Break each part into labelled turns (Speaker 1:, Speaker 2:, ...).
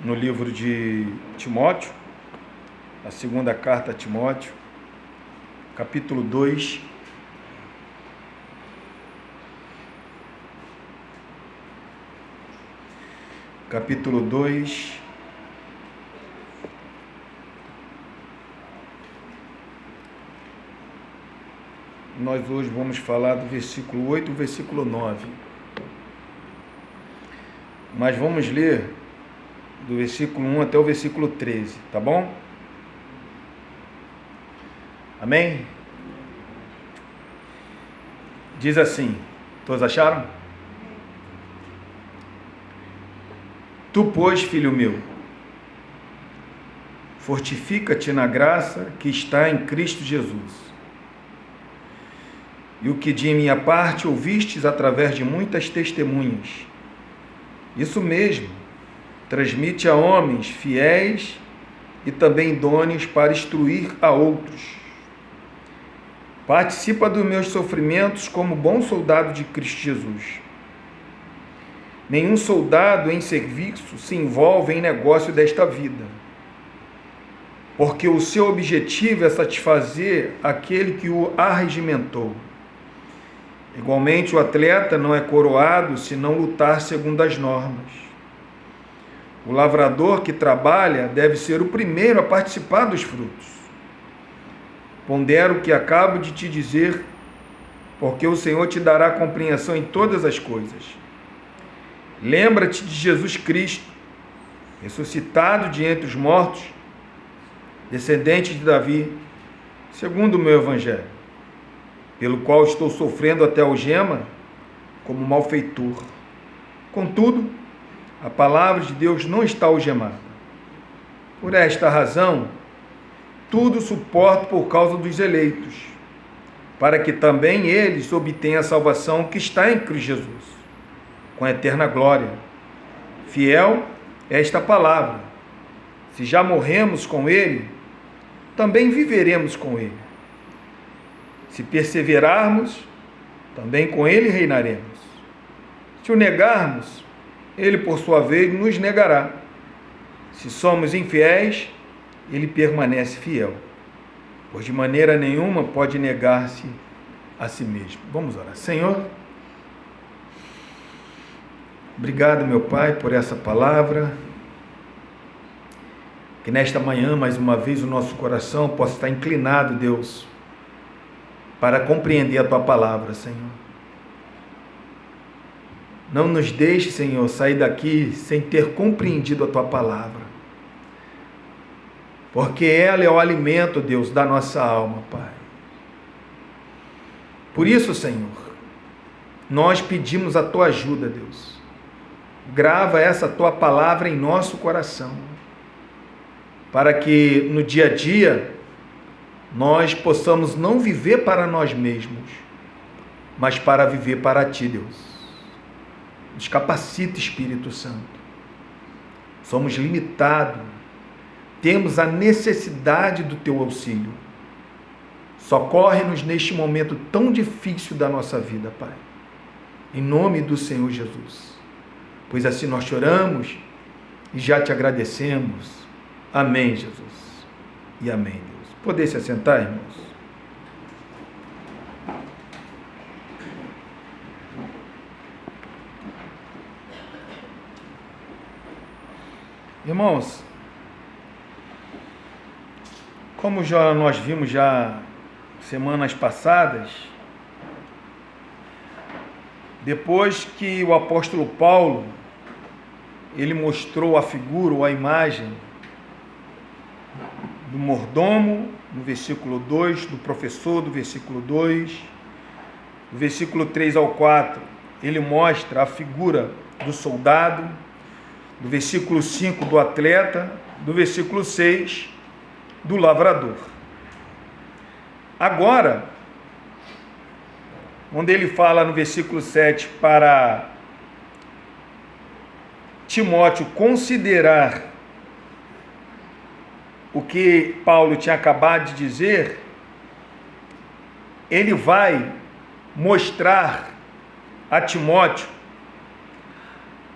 Speaker 1: no livro de Timóteo, a segunda carta a Timóteo, capítulo 2. Capítulo 2. Nós hoje vamos falar do versículo 8 e versículo 9. Mas vamos ler do versículo 1 até o versículo 13, tá bom? Amém? Diz assim, todos acharam? Tu, pois, filho meu, fortifica-te na graça que está em Cristo Jesus. E o que de minha parte ouvistes através de muitas testemunhas, isso mesmo, transmite a homens fiéis e também idôneos para instruir a outros. Participa dos meus sofrimentos como bom soldado de Cristo Jesus. Nenhum soldado em serviço se envolve em negócio desta vida, porque o seu objetivo é satisfazer aquele que o arregimentou. Igualmente, o atleta não é coroado se não lutar segundo as normas. O lavrador que trabalha deve ser o primeiro a participar dos frutos. Pondera o que acabo de te dizer, porque o Senhor te dará compreensão em todas as coisas. Lembra-te de Jesus Cristo, ressuscitado de entre os mortos, descendente de Davi, segundo o meu evangelho, pelo qual estou sofrendo até algema como malfeitor. Contudo, a palavra de Deus não está algemada. Por esta razão, tudo suporto por causa dos eleitos, para que também eles obtenham a salvação que está em Cristo Jesus, com eterna glória. Fiel é esta palavra. Se já morremos com Ele, também viveremos com Ele. Se perseverarmos, também com Ele reinaremos. Se o negarmos, Ele, por sua vez, nos negará. Se somos infiéis, Ele permanece fiel, pois de maneira nenhuma pode negar-se a si mesmo. Vamos orar. Senhor, obrigado, meu Pai, por essa palavra. Que nesta manhã, mais uma vez, o nosso coração possa estar inclinado, Deus, para compreender a Tua palavra, Senhor. Não nos deixe, Senhor, sair daqui sem ter compreendido a Tua palavra, porque ela é o alimento, Deus, da nossa alma, Pai. Por isso, Senhor, nós pedimos a Tua ajuda, Deus. Grava essa Tua palavra em nosso coração, para que no dia a dia nós possamos não viver para nós mesmos, mas para viver para Ti, Deus. Nos capacita, Espírito Santo. Somos limitados, temos a necessidade do Teu auxílio. Socorre-nos neste momento tão difícil da nossa vida, Pai. Em nome do Senhor Jesus. Pois assim nós choramos e já Te agradecemos. Amém, Jesus. E amém, Deus. Poder se assentar, irmãos? Irmãos, como nós vimos já semanas passadas, depois que o apóstolo Paulo, ele mostrou a figura ou a imagem do mordomo, no versículo 2, do professor, do versículo 2, do versículo 3 ao 4, ele mostra a figura do soldado, do versículo 5 do atleta, do versículo 6 do lavrador. Agora, onde ele fala no versículo 7 para Timóteo considerar o que Paulo tinha acabado de dizer, ele vai mostrar a Timóteo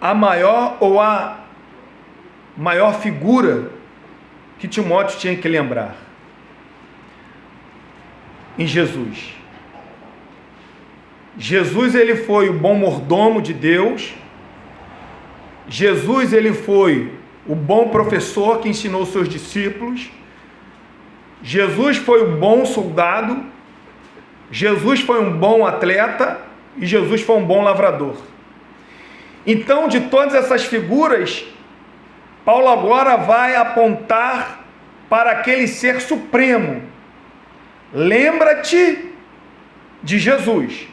Speaker 1: a maior ou a maior figura que Timóteo tinha que lembrar? Em Jesus. Jesus, ele foi o bom mordomo de Deus. Jesus, ele foi o bom professor que ensinou seus discípulos. Jesus foi o bom soldado. Jesus foi um bom atleta. E Jesus foi um bom lavrador. Então, de todas essas figuras, Paulo agora vai apontar para aquele ser supremo. Lembra-te de Jesus.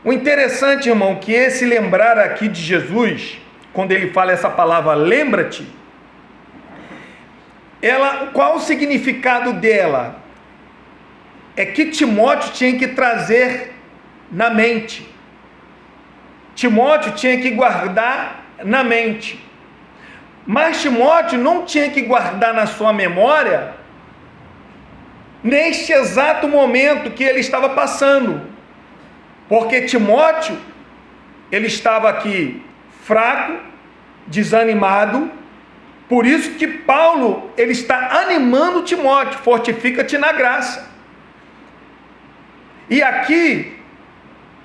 Speaker 1: O interessante, irmão, que esse lembrar aqui de Jesus, quando ele fala essa palavra lembra-te, qual o significado dela? É que Timóteo tinha que trazer na mente. Timóteo tinha que guardar na mente. Mas Timóteo não tinha que guardar na sua memória neste exato momento que ele estava passando, porque Timóteo, ele estava aqui fraco, desanimado. Por isso que Paulo, ele está animando Timóteo: fortifica-te na graça. E aqui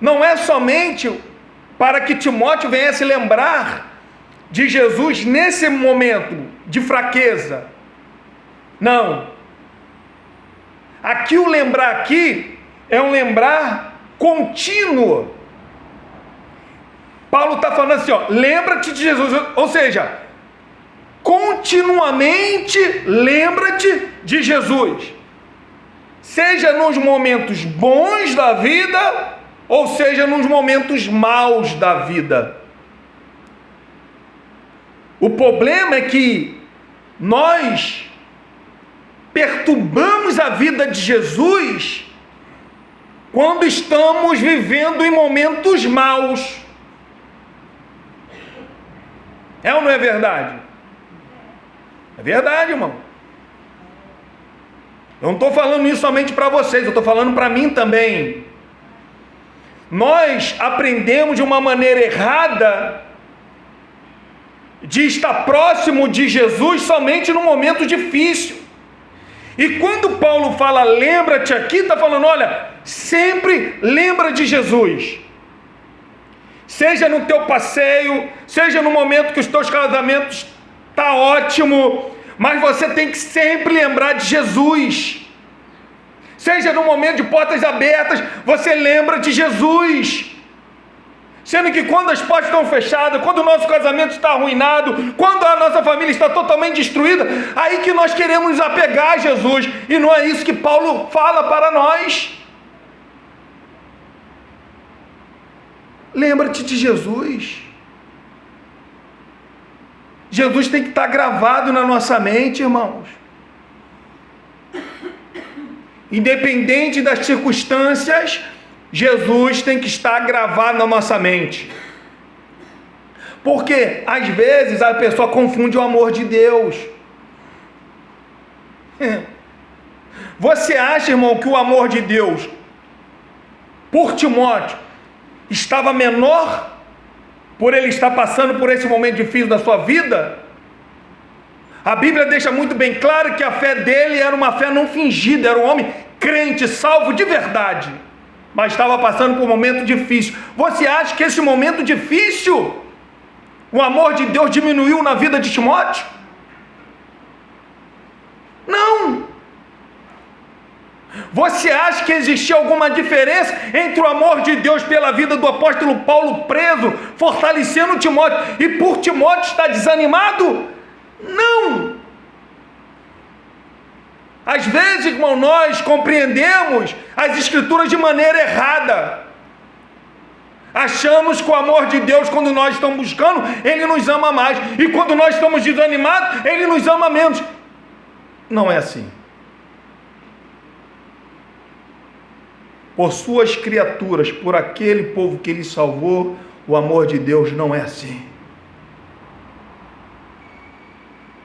Speaker 1: não é somente para que Timóteo venha se lembrar de Jesus nesse momento de fraqueza. Não. Aqui o lembrar aqui é um lembrar contínuo. Paulo está falando assim, lembra-te de Jesus, ou seja, continuamente lembra-te de Jesus, seja nos momentos bons da vida, ou seja nos momentos maus da vida. O problema é que nós perturbamos a vida de Jesus quando estamos vivendo em momentos maus. É ou não é verdade? É verdade, irmão. Eu não estou falando isso somente para vocês, eu estou falando para mim também. Nós aprendemos de uma maneira errada de estar próximo de Jesus somente no momento difícil. E quando Paulo fala lembra-te aqui, está falando, olha, sempre lembra de Jesus. Seja no teu passeio, seja no momento que os teus casamentos está ótimo, mas você tem que sempre lembrar de Jesus. Seja no momento de portas abertas, você lembra de Jesus. Sendo que quando as portas estão fechadas, quando o nosso casamento está arruinado, quando a nossa família está totalmente destruída, aí que nós queremos nos apegar a Jesus. E não é isso que Paulo fala para nós. Lembra-te de Jesus. Jesus tem que estar gravado na nossa mente, irmãos. Independente das circunstâncias, Jesus tem que estar gravado na nossa mente. Porque às vezes a pessoa confunde o amor de Deus. Você acha, irmão, que o amor de Deus por Timóteo estava menor por ele estar passando por esse momento difícil da sua vida? A Bíblia deixa muito bem claro que a fé dele era uma fé não fingida, era um homem crente, salvo de verdade, mas estava passando por um momento difícil. Você acha que esse momento difícil, o amor de Deus diminuiu na vida de Timóteo? Não. Você acha que existia alguma diferença entre o amor de Deus pela vida do apóstolo Paulo preso, fortalecendo Timóteo, e por Timóteo estar desanimado? Não. Às vezes, irmão, nós compreendemos as Escrituras de maneira errada. Achamos que o amor de Deus, quando nós estamos buscando, Ele nos ama mais. E quando nós estamos desanimados, Ele nos ama menos. Não é assim. Por suas criaturas, por aquele povo que Ele salvou, o amor de Deus não é assim.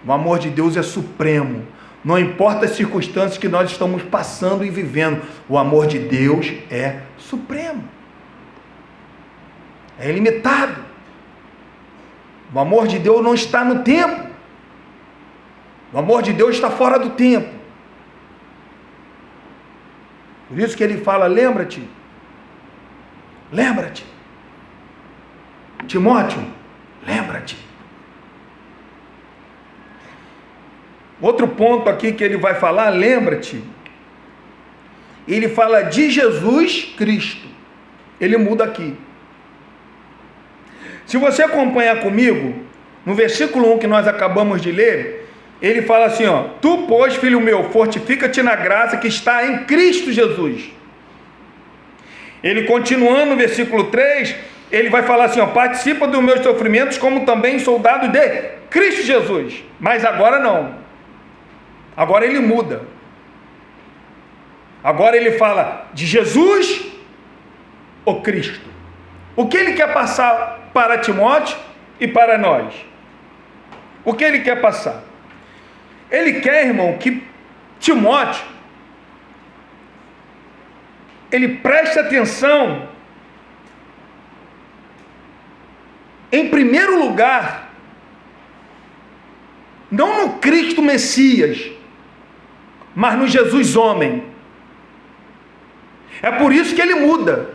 Speaker 1: O amor de Deus é supremo. Não importa as circunstâncias que nós estamos passando e vivendo, o amor de Deus é supremo. É ilimitado. O amor de Deus não está no tempo. O amor de Deus está fora do tempo. Por isso que ele fala, lembra-te. Lembra-te. Timóteo, lembra-te. Outro ponto aqui que ele vai falar, lembra-te. Ele fala de Jesus Cristo. Ele muda aqui. Se você acompanhar comigo, no versículo 1 que nós acabamos de ler, ele fala assim, ó, tu, pois, filho meu, fortifica-te na graça que está em Cristo Jesus. Ele continuando no versículo 3, ele vai falar assim, ó, participa dos meus sofrimentos como também soldado de Cristo Jesus. Mas agora não. Agora ele muda. Agora ele fala de Jesus ou Cristo. O que ele quer passar para Timóteo e para nós? O que ele quer passar? Ele quer, irmão, que Timóteo ele preste atenção em primeiro lugar não no Cristo Messias, mas no Jesus homem. É por isso que ele muda.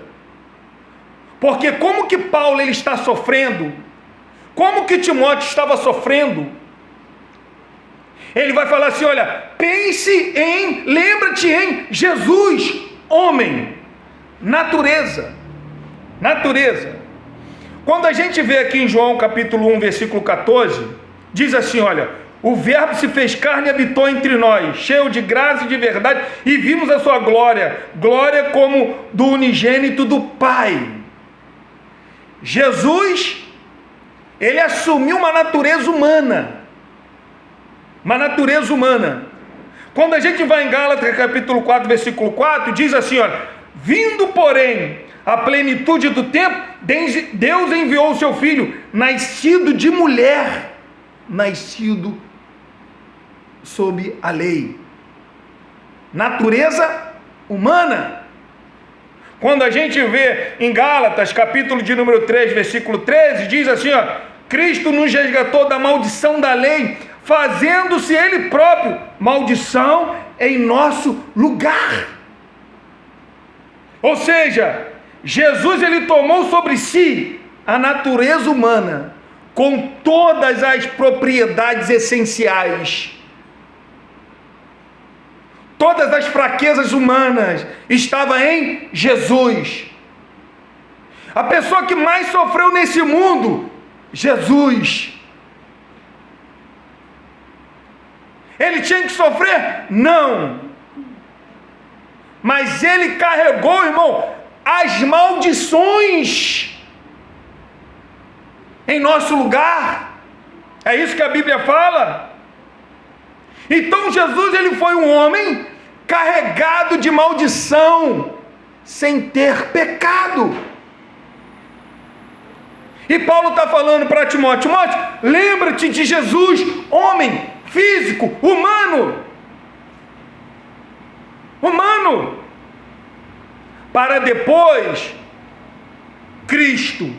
Speaker 1: Porque como que Paulo ele está sofrendo? Como que Timóteo estava sofrendo? Ele vai falar assim, olha, lembra-te em Jesus, homem, natureza. Quando a gente vê aqui em João capítulo 1, versículo 14, diz assim, olha, o verbo se fez carne e habitou entre nós, cheio de graça e de verdade, e vimos a sua glória, glória como do unigênito do Pai. Jesus, ele assumiu uma natureza humana. Quando a gente vai em Gálatas capítulo 4, versículo 4, diz assim, olha, vindo porém a plenitude do tempo, Deus enviou o seu filho, nascido de mulher, nascido sob a lei, natureza humana. Quando a gente vê em Gálatas, capítulo de número 3, versículo 13, diz assim, ó, Cristo nos resgatou da maldição da lei, fazendo-se Ele próprio maldição em nosso lugar. Ou seja, Jesus ele tomou sobre si a natureza humana, com todas as propriedades essenciais. Todas as fraquezas humanas estavam em Jesus. A pessoa que mais sofreu nesse mundo, Jesus. Ele tinha que sofrer? Não. Mas ele carregou, irmão, as maldições em nosso lugar. É isso que a Bíblia fala. Então Jesus ele foi um homem carregado de maldição, sem ter pecado. E Paulo está falando para Timóteo, lembra-te de Jesus, homem, físico, humano, para depois Cristo.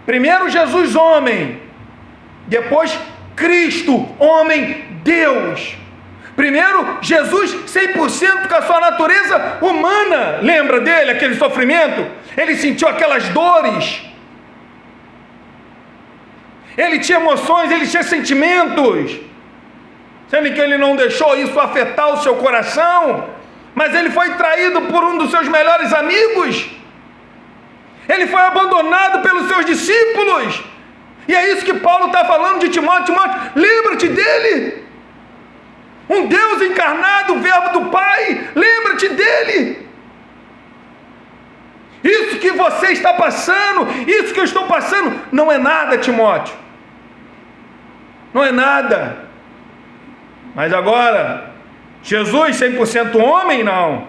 Speaker 1: Primeiro Jesus homem, depois Cristo, homem, Deus. Primeiro Jesus 100% com a sua natureza humana. Lembra dele, aquele sofrimento? Ele sentiu aquelas dores. Ele tinha emoções, ele tinha sentimentos. Sendo que ele não deixou isso afetar o seu coração. Mas ele foi traído por um dos seus melhores amigos. Ele foi abandonado pelos seus discípulos. E é isso que Paulo está falando de Timóteo. Lembra-te dele. Um Deus encarnado, o verbo do Pai. Lembra-te dele. Isso que você está passando, isso que eu estou passando, não é nada, Timóteo. Não é nada. Mas agora, Jesus 100% homem? Não.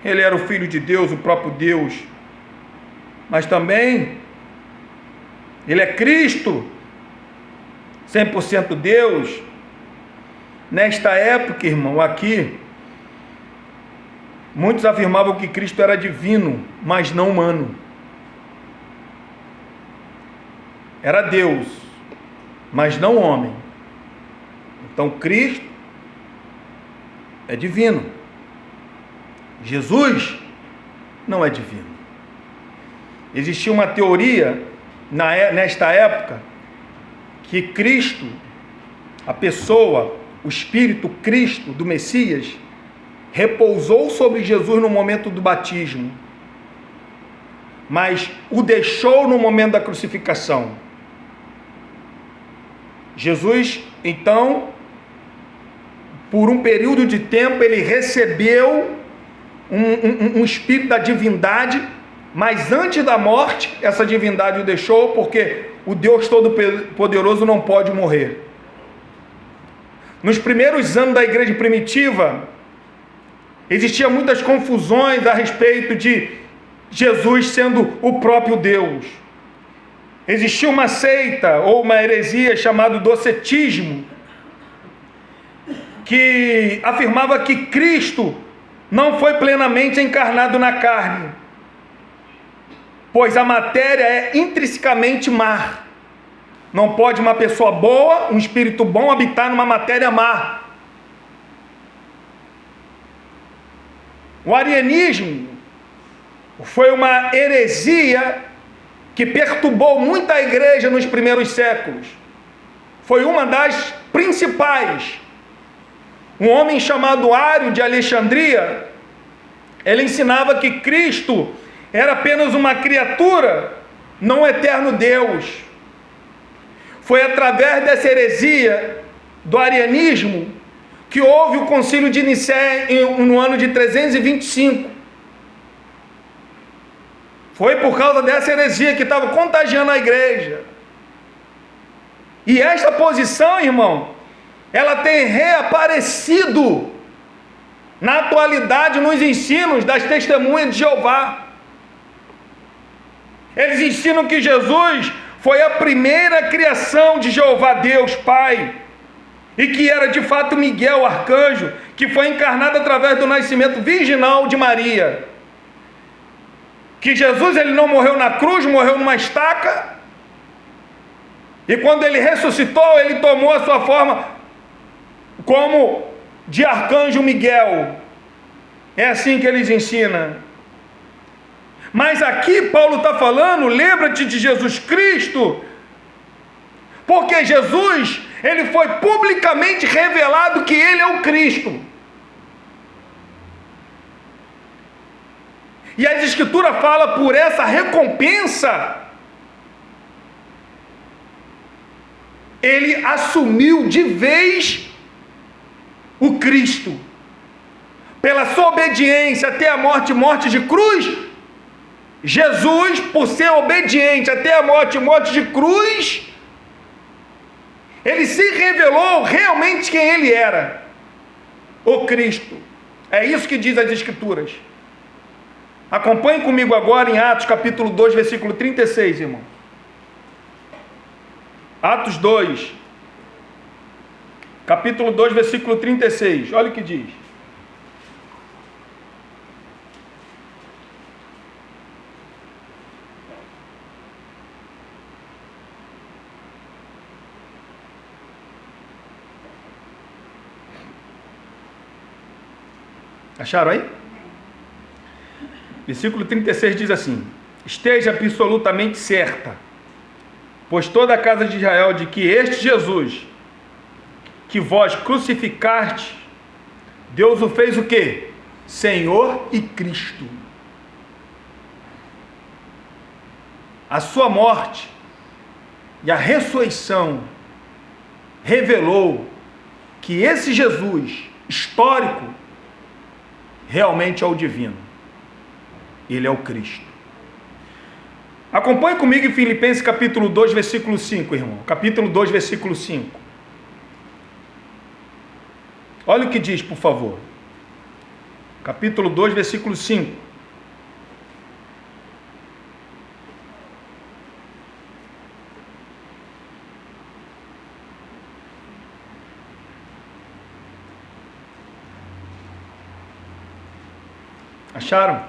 Speaker 1: Ele era o Filho de Deus, o próprio Deus. Mas também, ele é Cristo, 100% Deus. Nesta época, irmão, aqui, muitos afirmavam que Cristo era divino, mas não humano. era Deus, mas não homem. Então Cristo é divino. Jesus não é divino. Existia uma teoria nesta época que Cristo, a pessoa, o Espírito Cristo do Messias, repousou sobre Jesus no momento do batismo, mas o deixou no momento da crucificação. Jesus, então, por um período de tempo, ele recebeu um espírito da divindade, mas antes da morte, essa divindade o deixou, porque o Deus Todo-Poderoso não pode morrer. Nos primeiros anos da igreja primitiva, existiam muitas confusões a respeito de Jesus sendo o próprio Deus. Existia uma seita ou uma heresia chamada docetismo, que afirmava que Cristo não foi plenamente encarnado na carne, pois a matéria é intrinsecamente má. Não pode uma pessoa boa, um espírito bom, habitar numa matéria má. O arianismo foi uma heresia que perturbou muito a igreja nos primeiros séculos. Foi uma das principais. Um homem chamado Ário de Alexandria, ele ensinava que Cristo era apenas uma criatura, não um eterno Deus. Foi através dessa heresia do arianismo que houve o concílio de Nicéia no ano de 325. Foi por causa dessa heresia que estava contagiando a igreja. E esta posição, irmão, ela tem reaparecido na atualidade nos ensinos das testemunhas de Jeová. Eles ensinam que Jesus foi a primeira criação de Jeová Deus Pai, e que era de fato Miguel, arcanjo, que foi encarnado através do nascimento virginal de Maria. Que Jesus ele não morreu na cruz, morreu numa estaca, e quando ele ressuscitou, ele tomou a sua forma como de arcanjo Miguel. É assim que eles ensinam. Mas aqui Paulo está falando, lembra-te de Jesus Cristo, porque Jesus, ele foi publicamente revelado que ele é o Cristo. E as Escrituras falam por essa recompensa, ele assumiu de vez o Cristo. Pela sua obediência até a morte de cruz, Jesus, por ser obediente até a morte de cruz, ele se revelou realmente quem ele era, o Cristo. É isso que diz as Escrituras. Acompanhe comigo agora em Atos capítulo 2, versículo 36, irmão. Atos 2, capítulo 2, versículo 36. Olha o que diz. Acharam aí? Versículo 36 diz assim: esteja absolutamente certa, pois toda a casa de Israel, de que este Jesus, que vós crucificaste, Deus o fez o quê? Senhor e Cristo. A sua morte e a ressurreição revelou que esse Jesus histórico realmente é o divino. Ele é o Cristo. Acompanhe comigo em Filipenses capítulo 2, versículo 5, irmão. Capítulo 2, versículo 5. Olha o que diz, por favor. Capítulo 2, versículo 5. Acharam?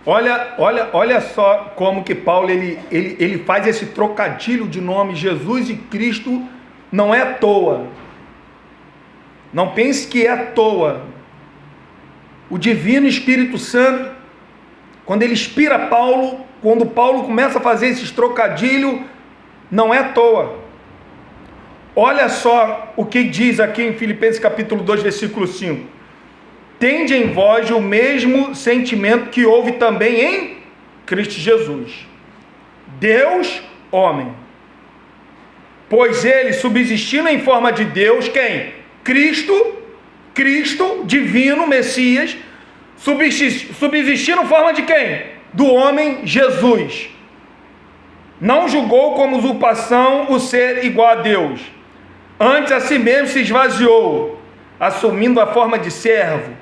Speaker 1: Olha só como que Paulo ele faz esse trocadilho de nome Jesus e Cristo, não é à toa. Não pense que é à toa. O Divino Espírito Santo, quando ele inspira Paulo, quando Paulo começa a fazer esses trocadilhos, não é à toa. Olha só o que diz aqui em Filipenses capítulo 2, versículo 5. Tende em vós o mesmo sentimento que houve também em Cristo Jesus. Deus, homem. Pois ele, subsistindo em forma de Deus, quem? Cristo, divino, Messias, subsistindo em forma de quem? Do homem, Jesus. Não julgou como usurpação o ser igual a Deus. Antes a si mesmo se esvaziou, assumindo a forma de servo,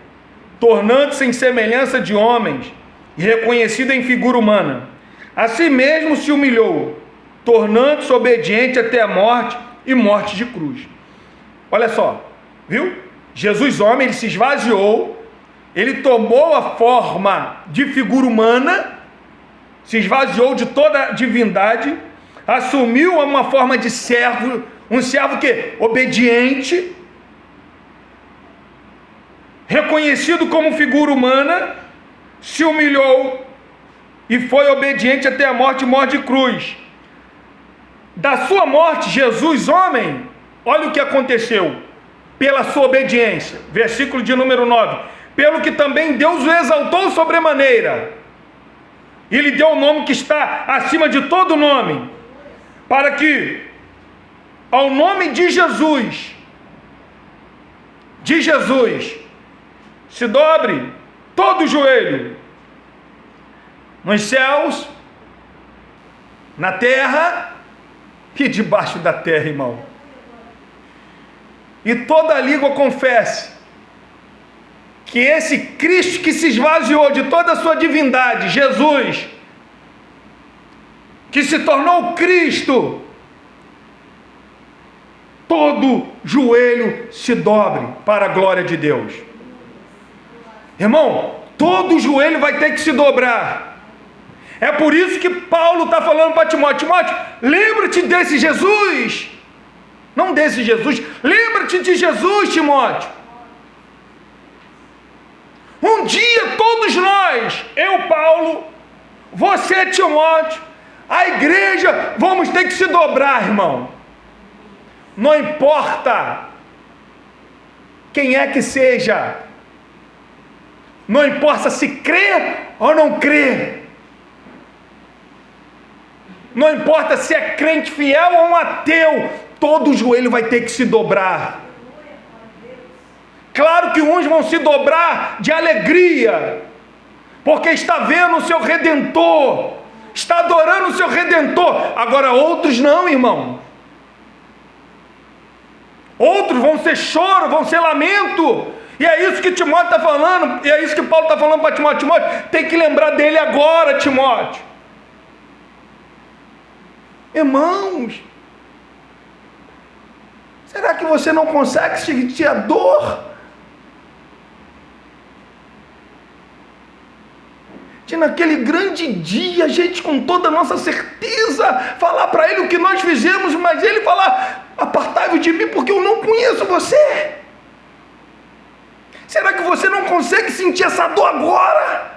Speaker 1: tornando-se em semelhança de homens, e reconhecido em figura humana. A si mesmo se humilhou, tornando-se obediente até a morte e morte de cruz. Olha só, viu? Jesus homem, ele se esvaziou, ele tomou a forma de figura humana, se esvaziou de toda a divindade, assumiu uma forma de servo, um servo que? Obediente, reconhecido como figura humana, se humilhou e foi obediente até a morte e morte de cruz. Da sua morte, Jesus, homem, olha o que aconteceu, pela sua obediência, versículo de número 9, pelo que também Deus o exaltou sobremaneira, e lhe deu o nome que está acima de todo nome, para que ao nome de Jesus, se dobre todo o joelho, nos céus, na terra e debaixo da terra, irmão. E toda língua confesse que esse Cristo que se esvaziou de toda a sua divindade, Jesus, que se tornou Cristo, todo joelho se dobre para a glória de Deus. Irmão, todo joelho vai ter que se dobrar. É por isso que Paulo está falando para Timóteo: Timóteo, lembra-te desse Jesus. Não desse Jesus, lembra-te de Jesus, Timóteo. Um dia todos nós, eu, Paulo, você, Timóteo, a igreja, vamos ter que se dobrar, irmão. Não importa quem é que seja, não importa se crê ou não crê, não importa se é crente fiel ou um ateu, todo joelho vai ter que se dobrar. Claro que uns vão se dobrar de alegria, porque está vendo o seu Redentor, está adorando o seu Redentor. Agora outros não, irmão. Outros vão ser choro, vão ser lamento. E é isso que Timóteo está falando, e é isso que Paulo está falando para Timóteo. Timóteo, tem que lembrar dele agora, Timóteo. Irmãos, será que você não consegue sentir a dor de naquele grande dia, a gente com toda a nossa certeza falar para ele o que nós fizemos, mas ele falar: apartai-vos de mim porque eu não conheço você? Será que você não consegue sentir essa dor agora?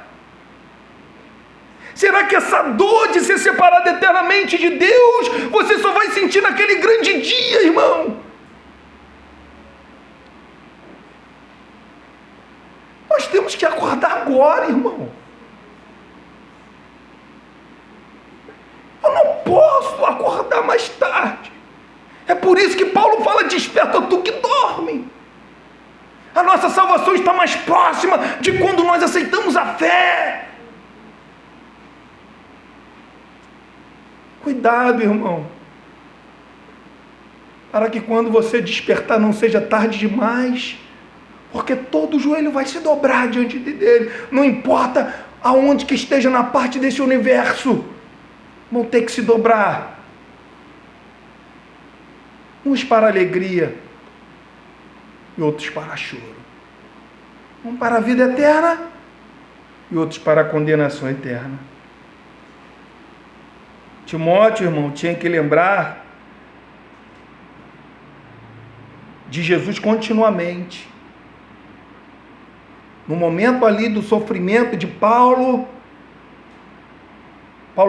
Speaker 1: Será que essa dor de ser separado eternamente de Deus, você só vai sentir naquele grande dia, irmão? Nós temos que acordar agora, irmão. Eu não posso acordar mais tarde. É por isso que Paulo fala: desperta tu que dorme. A nossa salvação está mais próxima de quando nós aceitamos a fé. Cuidado, irmão, para que quando você despertar não seja tarde demais, porque todo joelho vai se dobrar diante dele, não importa aonde que esteja na parte desse universo, vão ter que se dobrar, uns para alegria e outros para choro, um para a vida eterna e outros para a condenação eterna. Timóteo, irmão, tinha que lembrar de Jesus continuamente. No momento ali do sofrimento de Paulo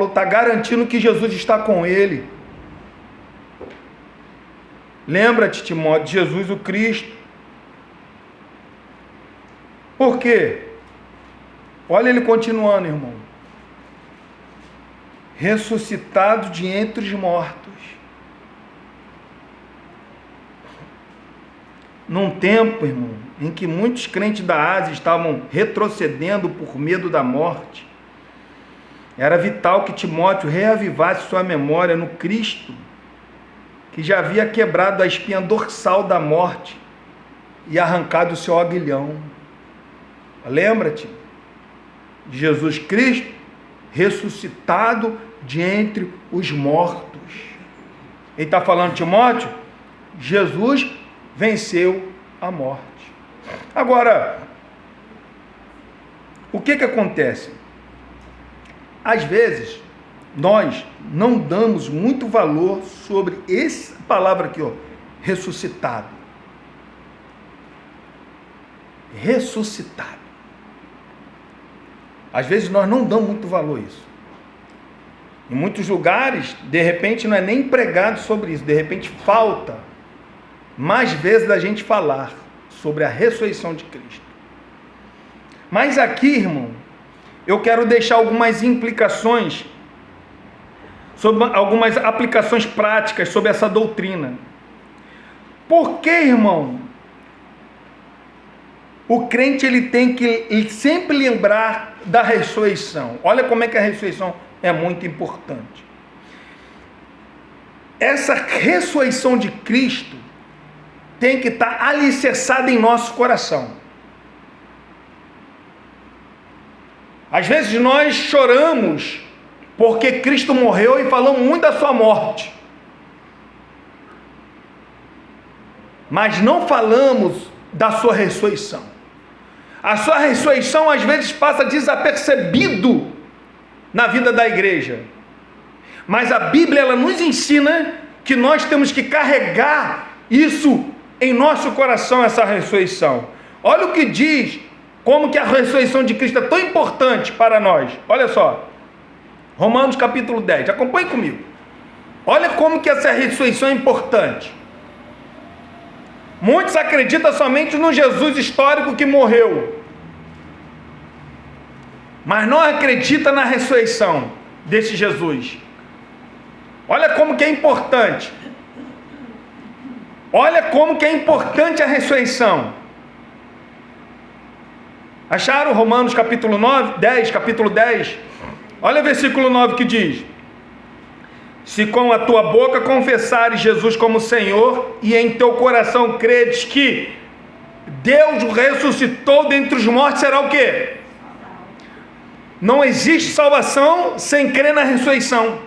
Speaker 1: está garantindo que Jesus está com ele. Lembra-te, Timóteo, de Jesus o Cristo. Por quê? Olha ele continuando, irmão. Ressuscitado de entre os mortos. Num tempo, irmão, em que muitos crentes da Ásia estavam retrocedendo por medo da morte, era vital que Timóteo reavivasse sua memória no Cristo, que já havia quebrado a espinha dorsal da morte e arrancado o seu aguilhão. Lembra-te de Jesus Cristo ressuscitado de entre os mortos. Ele está falando, Timóteo, Jesus venceu a morte. Agora, o que acontece? Às vezes, nós não damos muito valor sobre essa palavra aqui, ressuscitado. Ressuscitado. Às vezes nós não damos muito valor a isso. Em muitos lugares, de repente, não é nem pregado sobre isso, de repente falta mais vezes da gente falar sobre a ressurreição de Cristo. Mas aqui, irmão, eu quero deixar algumas implicações, sobre algumas aplicações práticas sobre essa doutrina. Por que, irmão, o crente ele tem que sempre lembrar da ressurreição? Olha como é que a ressurreição é muito importante. Essa ressurreição de Cristo tem que estar alicerçada em nosso coração. Às vezes nós choramos porque Cristo morreu e falamos muito da sua morte, mas não falamos da sua ressurreição. A sua ressurreição às vezes passa desapercebido na vida da igreja, mas a Bíblia ela nos ensina que nós temos que carregar isso em nosso coração, essa ressurreição. Olha o que diz, como que a ressurreição de Cristo é tão importante para nós. Olha só, Romanos capítulo 10, acompanhe comigo. Olha como que essa ressurreição é importante. Muitos acreditam somente no Jesus histórico que morreu, mas não acreditam na ressurreição desse Jesus. Olha como que é importante. Olha como que é importante a ressurreição. Acharam Romanos capítulo 10, capítulo 10? Olha o versículo 9 que diz: se com a tua boca confessares Jesus como Senhor, e em teu coração credes que Deus o ressuscitou dentre os mortos, será o quê? Não existe salvação sem crer na ressurreição.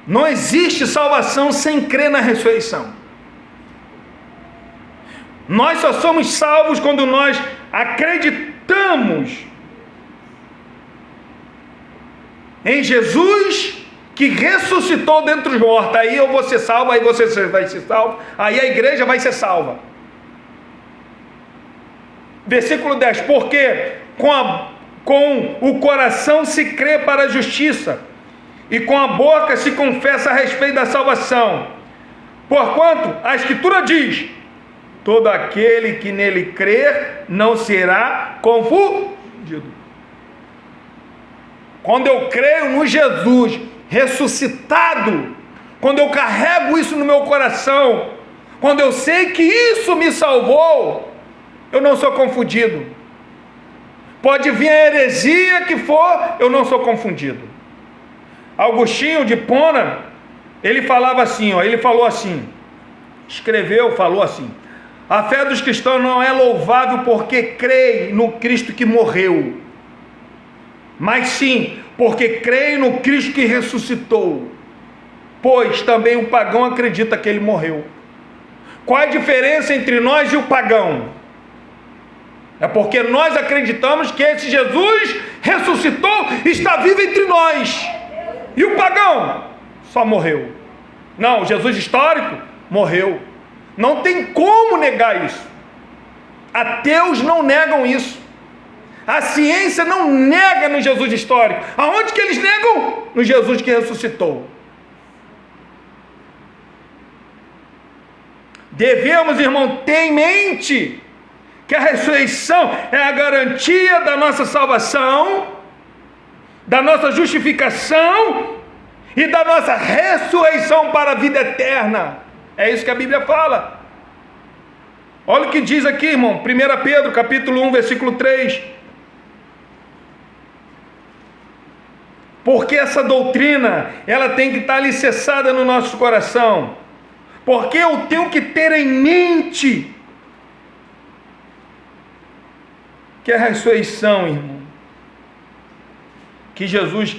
Speaker 1: Não existe salvação sem crer na ressurreição. Nós só somos salvos quando nós acreditamos em Jesus que ressuscitou dentre os mortos. Aí eu vou ser salvo, aí você vai ser salvo, aí a igreja vai ser salva. Versículo 10, porque com o coração se crê para a justiça, e com a boca se confessa a respeito da salvação. Porquanto a Escritura diz: todo aquele que nele crer não será confundido. Quando eu creio no Jesus ressuscitado, quando eu carrego isso no meu coração, quando eu sei que isso me salvou, eu não sou confundido. Pode vir a heresia que for, eu não sou confundido. Agostinho de Hipona, ele falava assim, ele falou assim, falou assim: a fé dos cristãos não é louvável porque creem no Cristo que morreu, mas sim porque creem no Cristo que ressuscitou, pois também o pagão acredita que ele morreu. Qual é a diferença entre nós e o pagão? É porque nós acreditamos que esse Jesus ressuscitou e está vivo entre nós. E o pagão só morreu. Não, o Jesus histórico morreu. Não tem como negar isso. Ateus não negam isso. A ciência não nega no Jesus histórico. Aonde que eles negam? No Jesus que ressuscitou. Devemos, irmão, ter em mente que a ressurreição é a garantia da nossa salvação, da nossa justificação e da nossa ressurreição para a vida eterna. É isso que a Bíblia fala. Olha o que diz aqui, irmão, 1 Pedro, capítulo 1, versículo 3. Porque essa doutrina, ela tem que estar alicerçada no nosso coração. Porque eu tenho que ter em mente que a ressurreição, irmão, que Jesus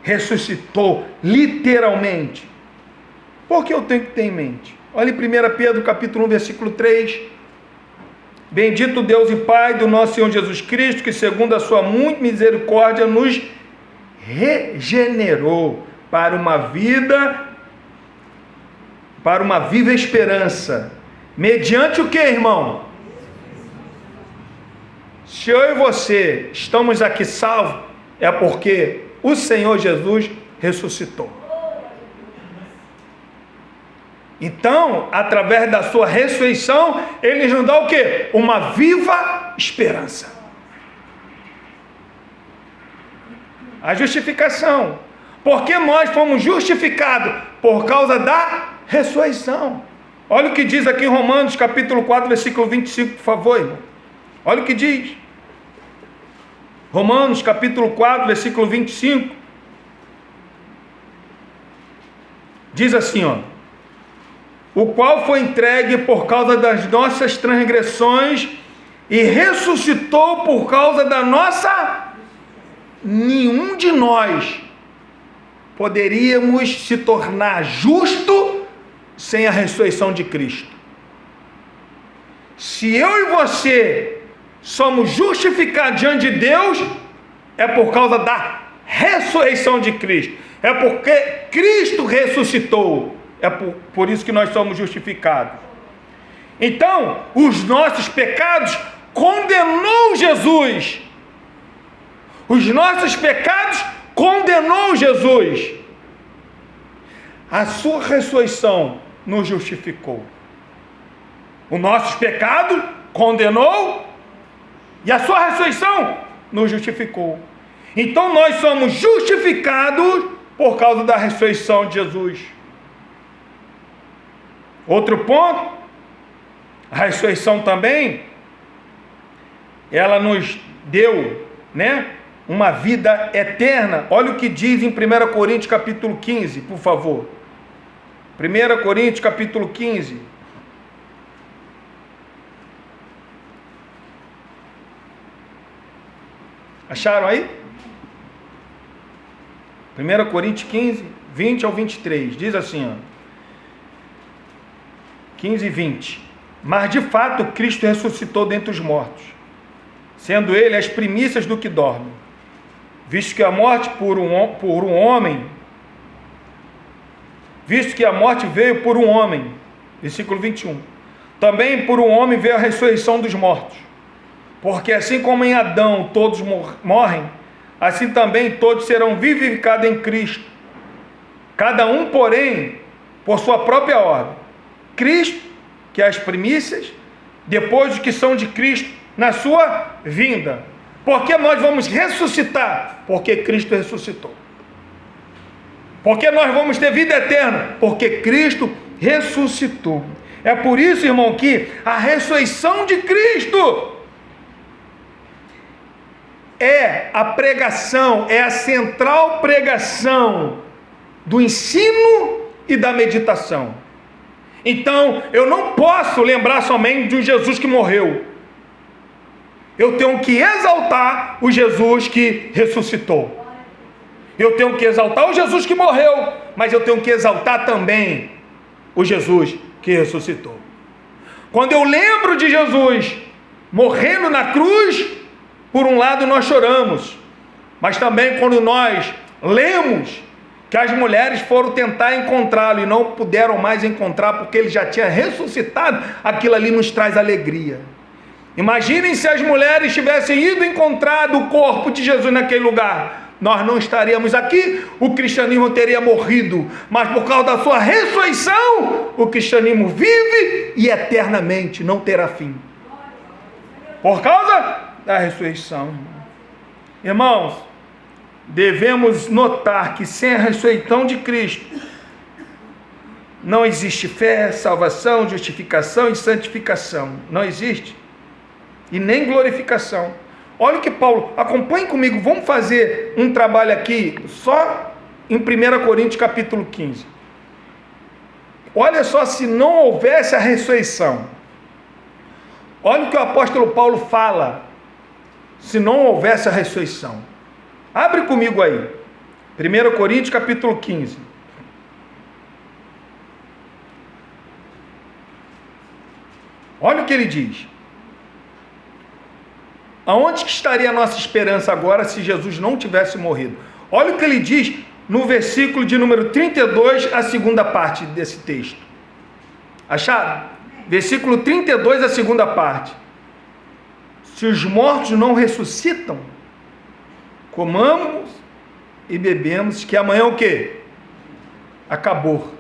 Speaker 1: ressuscitou literalmente. Por que eu tenho que ter em mente? Olha em 1 Pedro capítulo 1, versículo 3. Bendito Deus e Pai do nosso Senhor Jesus Cristo, que segundo a sua muita misericórdia nos regenerou para uma viva esperança. Mediante o que, irmão? Se eu e você estamos aqui salvos, é porque o Senhor Jesus ressuscitou. Então, através da sua ressurreição, Ele nos dá o quê? Uma viva esperança. A justificação. Porque nós fomos justificados por causa da ressurreição. Olha o que diz aqui em Romanos, capítulo 4, versículo 25, por favor, irmão. Olha o que diz. Romanos, capítulo 4, versículo 25. Diz assim, ó. O qual foi entregue por causa das nossas transgressões e ressuscitou por causa da nossa... Nenhum de nós poderíamos se tornar justo sem a ressurreição de Cristo. Se eu e você somos justificados diante de Deus, é por causa da ressurreição de Cristo. É porque Cristo ressuscitou. É por isso que nós somos justificados. Então, os nossos pecados condenou Jesus. Os nossos pecados condenou Jesus. A sua ressurreição nos justificou. Os nossos pecados condenou e a sua ressurreição nos justificou. Então nós somos justificados por causa da ressurreição de Jesus. Outro ponto, a ressurreição também, ela nos deu, uma vida eterna. Olha o que diz em 1 Coríntios capítulo 15, por favor. 1 Coríntios capítulo 15. Acharam aí? 1 Coríntios 15, 20 ao 23. Diz assim, ó. 15 e 20. Mas de fato Cristo ressuscitou dentre os mortos, sendo ele as primícias do que dorme. Visto que a morte visto que a morte veio por um homem, versículo 21, também por um homem veio a ressurreição dos mortos, porque assim como em Adão todos morrem, assim também todos serão vivificados em Cristo, cada um, porém, por sua própria ordem. Cristo, que é as primícias, depois os que são de Cristo, na sua vinda. Porque nós vamos ressuscitar? Porque Cristo ressuscitou. Porque nós vamos ter vida eterna? Porque Cristo ressuscitou. É por isso, irmão, que a ressurreição de Cristo é a pregação, é a central pregação do ensino e da meditação. Então, eu não posso lembrar somente de um Jesus que morreu. Eu tenho que exaltar o Jesus que ressuscitou. Eu tenho que exaltar o Jesus que morreu, mas eu tenho que exaltar também o Jesus que ressuscitou. Quando eu lembro de Jesus, morrendo na cruz, por um lado nós choramos, mas também quando nós lemos que as mulheres foram tentar encontrá-lo e não puderam mais encontrar porque ele já tinha ressuscitado, aquilo ali nos traz alegria. Imaginem se as mulheres tivessem ido encontrar o corpo de Jesus naquele lugar. Nós não estaríamos aqui, o cristianismo teria morrido, mas por causa da sua ressurreição, o cristianismo vive e eternamente não terá fim. Por causa da ressurreição. Irmãos, devemos notar que sem a ressurreição de Cristo, não existe fé, salvação, justificação e santificação. Não existe. E nem glorificação. Olha o que Paulo, acompanhe comigo, vamos fazer um trabalho aqui, só em 1 Coríntios capítulo 15. Olha só, se não houvesse a ressurreição, olha o que o apóstolo Paulo fala, se não houvesse a ressurreição. Abre comigo aí, 1 Coríntios capítulo 15. Olha o que ele diz. Aonde que estaria a nossa esperança agora se Jesus não tivesse morrido? Olha o que ele diz no versículo de número 32, a segunda parte desse texto. Acharam? Versículo 32, a segunda parte. Se os mortos não ressuscitam, comamos e bebemos, que amanhã o quê? Acabou.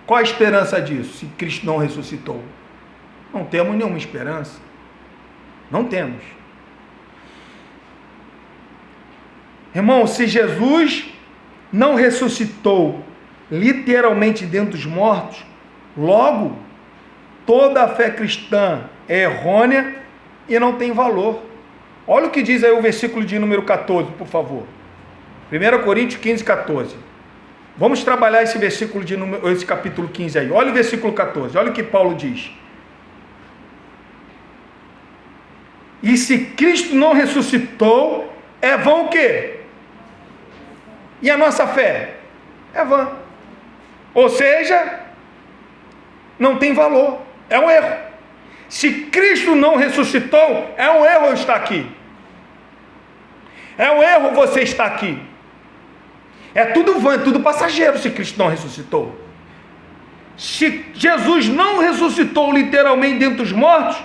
Speaker 1: Qual a esperança disso, se Cristo não ressuscitou? Não temos nenhuma esperança. Não temos. Irmão, se Jesus não ressuscitou literalmente dentre os mortos, logo, toda a fé cristã é errônea e não tem valor. Olha o que diz aí o versículo de número 14, por favor. 1 Coríntios 15, 14. Vamos trabalhar esse versículo de número, esse capítulo 15 aí. Olha o versículo 14, olha o que Paulo diz. E se Cristo não ressuscitou, é vão o quê? E a nossa fé? É vã. Ou seja, não tem valor. É um erro. Se Cristo não ressuscitou, é um erro eu estar aqui. É um erro você estar aqui. É tudo vã, é tudo passageiro se Cristo não ressuscitou. Se Jesus não ressuscitou literalmente dentre os mortos,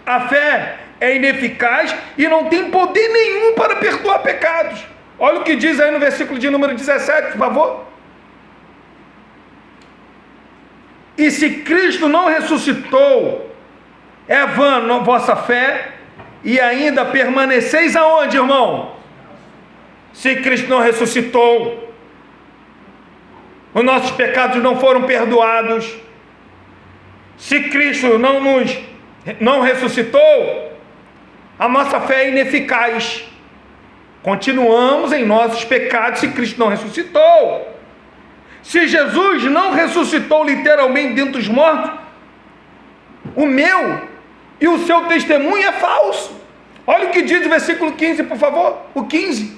Speaker 1: a fé é ineficaz e não tem poder nenhum para perdoar pecados. Olha o que diz aí no versículo de número 17, por favor. E se Cristo não ressuscitou, é vã a vossa fé, e ainda permaneceis aonde, irmão? Se Cristo não ressuscitou, os nossos pecados não foram perdoados, se Cristo não ressuscitou, a nossa fé é ineficaz. Continuamos em nossos pecados se Cristo não ressuscitou. Se Jesus não ressuscitou literalmente dentre os mortos, o meu e o seu testemunho é falso. Olha o que diz o versículo 15, por favor. O 15.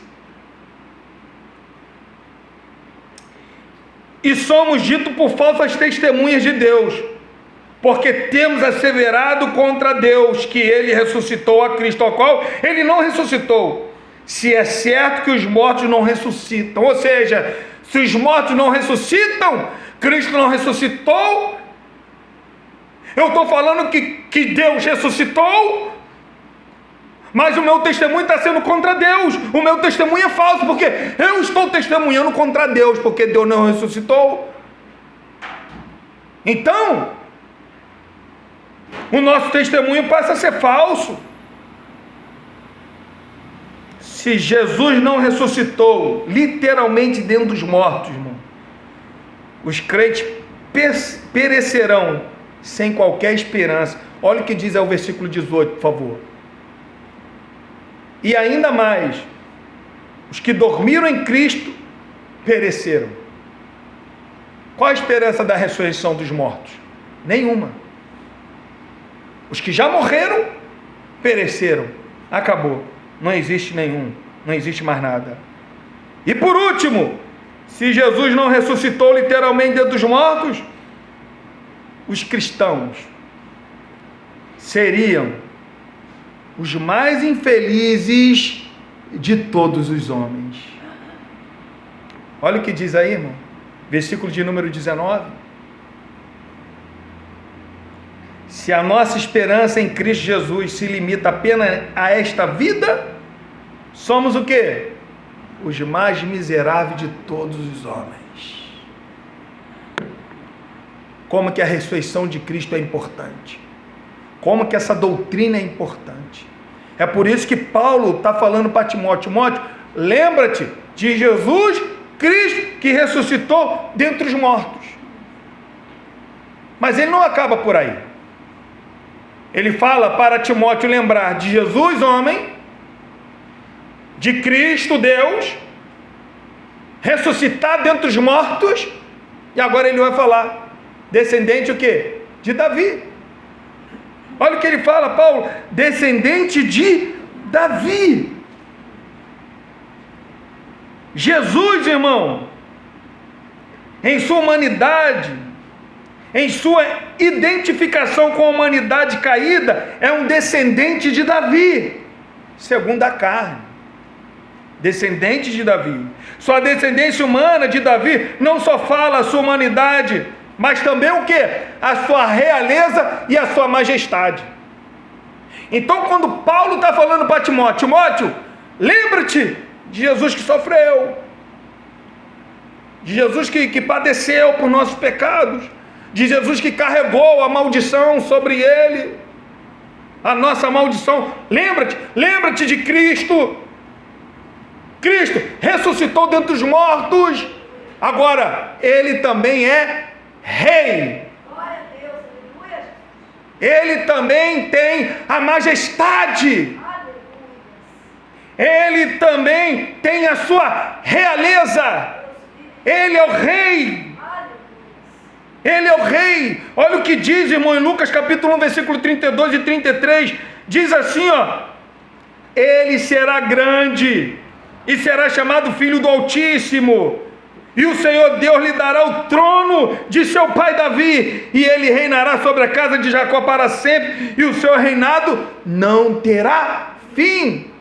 Speaker 1: E somos ditos por falsas testemunhas de Deus, porque temos asseverado contra Deus que ele ressuscitou a Cristo, ao qual ele não ressuscitou. Se é certo que os mortos não ressuscitam, ou seja, se os mortos não ressuscitam, Cristo não ressuscitou, eu estou falando que Deus ressuscitou, mas o meu testemunho está sendo contra Deus. O meu testemunho é falso, porque eu estou testemunhando contra Deus, porque Deus não ressuscitou. Então, o nosso testemunho passa a ser falso. Se Jesus não ressuscitou literalmente dentro dos mortos, irmão, os crentes perecerão sem qualquer esperança. Olha o que diz aí o versículo 18, por favor. E ainda mais, os que dormiram em Cristo pereceram. Qual a esperança da ressurreição dos mortos? Nenhuma. Os que já morreram pereceram. Acabou. Não existe nenhum, não existe mais nada. E por último, se Jesus não ressuscitou literalmente dentre os mortos, os cristãos seriam os mais infelizes de todos os homens. Olha o que diz aí, irmão. Versículo de número 19. Se a nossa esperança em Cristo Jesus se limita apenas a esta vida, somos o quê? Os mais miseráveis de todos os homens. Como que a ressurreição de Cristo é importante. Como que essa doutrina é importante. É por isso que Paulo está falando para Timóteo. Timóteo, lembra-te de Jesus Cristo que ressuscitou dentre os mortos. Mas ele não acaba por aí. Ele fala para Timóteo lembrar de Jesus, homem, de Cristo, Deus, ressuscitado dentre os mortos, e agora ele vai falar, descendente o quê? De Davi. Olha o que ele fala, Paulo, descendente de Davi. Jesus, irmão, em sua humanidade, em sua identificação com a humanidade caída, é um descendente de Davi, segundo a carne. Descendente de Davi. Sua descendência humana de Davi não só fala a sua humanidade, mas também o que? A sua realeza e a sua majestade. Então, quando Paulo está falando para Timóteo, Timóteo, lembra-te de Jesus que sofreu, de Jesus que padeceu por nossos pecados, de Jesus que carregou a maldição sobre ele, a nossa maldição. Lembra-te de Cristo. Cristo ressuscitou dentre os mortos, agora ele também é rei. Ele também tem a majestade. Ele também tem a sua realeza. Ele é o rei. Ele é o rei. Olha o que diz, irmão, em Lucas capítulo 1, versículo 32 e 33. Diz assim, ó: ele será grande e será chamado Filho do Altíssimo, e o Senhor Deus lhe dará o trono de seu pai Davi, e ele reinará sobre a casa de Jacó para sempre, e o seu reinado não terá fim.